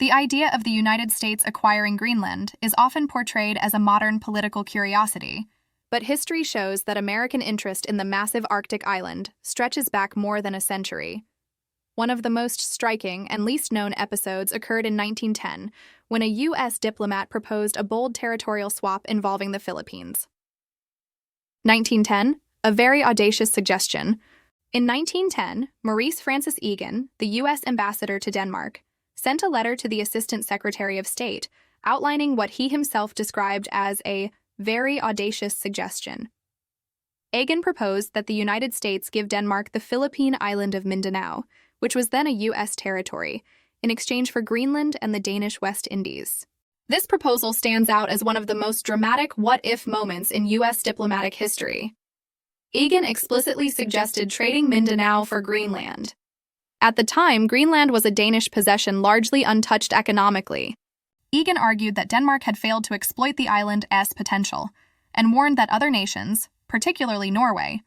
The idea of the United States acquiring Greenland is often portrayed as a modern political curiosity, but history shows that American interest in the massive Arctic island stretches back more than a century. One of the most striking and least known episodes occurred in 1910, when a U.S. diplomat proposed a bold territorial swap involving the Philippines. 1910, a very audacious suggestion. In 1910, Maurice Francis Egan, the U.S. ambassador to Denmark, sent a letter to the Assistant Secretary of State outlining what he himself described as a very audacious suggestion. Egan proposed that the United States give Denmark the Philippine island of Mindanao, which was then a U.S. territory, in exchange for Greenland and the Danish West Indies. This proposal stands out as one of the most dramatic what-if moments in U.S. diplomatic history. Egan explicitly suggested trading Mindanao for Greenland. At the time, Greenland was a Danish possession largely untouched economically. Egan argued that Denmark had failed to exploit the island's potential, and warned that other nations, particularly Norway,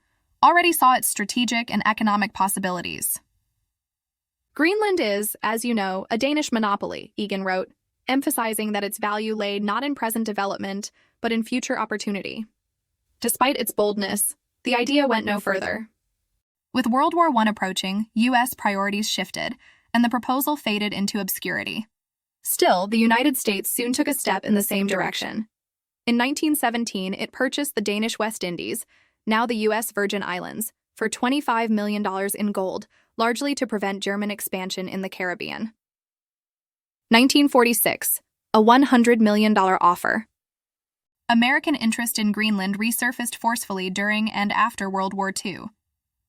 already saw its strategic and economic possibilities. Greenland is, as you know, a Danish monopoly, Egan wrote, emphasizing that its value lay not in present development, but in future opportunity. Despite its boldness, the idea went no further. With World War I approaching, U.S. priorities shifted, and the proposal faded into obscurity. Still, the United States soon took a step in the same direction. In 1917, it purchased the Danish West Indies, now the U.S. Virgin Islands, for $25 million in gold, largely to prevent German expansion in the Caribbean. 1946, a $100 million offer. American interest in Greenland resurfaced forcefully during and after World War II.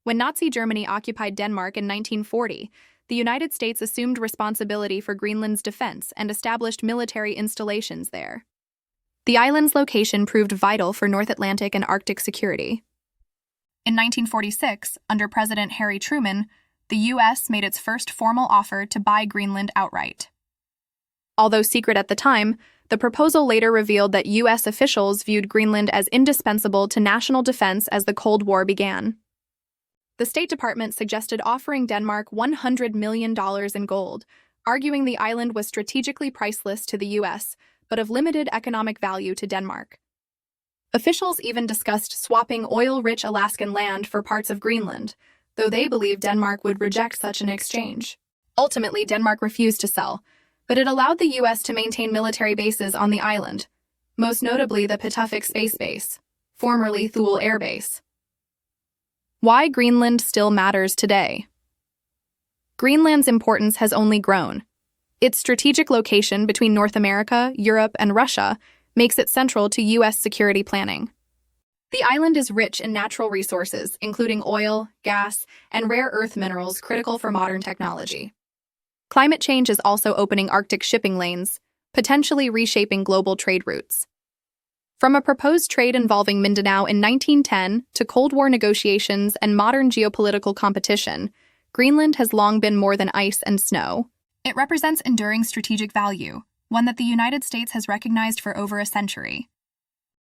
When Nazi Germany occupied Denmark in 1940, the United States assumed responsibility for Greenland's defense and established military installations there. The island's location proved vital for North Atlantic and Arctic security. In 1946, under President Harry Truman, the U.S. made its first formal offer to buy Greenland outright. Although secret at the time, the proposal later revealed that U.S. officials viewed Greenland as indispensable to national defense as the Cold War began. The State Department suggested offering Denmark $100 million in gold, arguing the island was strategically priceless to the U.S., but of limited economic value to Denmark. Officials even discussed swapping oil-rich Alaskan land for parts of Greenland, though they believed Denmark would reject such an exchange. Ultimately, Denmark refused to sell, but it allowed the U.S. to maintain military bases on the island, most notably the Patuxent Space Base, formerly Thule Air Base. Why Greenland still matters today. Greenland's importance has only grown. Its strategic location between North America, Europe, and Russia makes it central to U.S. security planning. The island is rich in natural resources, including oil, gas, and rare earth minerals critical for modern technology. Climate change is also opening Arctic shipping lanes, potentially reshaping global trade routes. From a proposed trade involving Mindanao in 1910 to Cold War negotiations and modern geopolitical competition, Greenland has long been more than ice and snow. It represents enduring strategic value, one that the United States has recognized for over a century.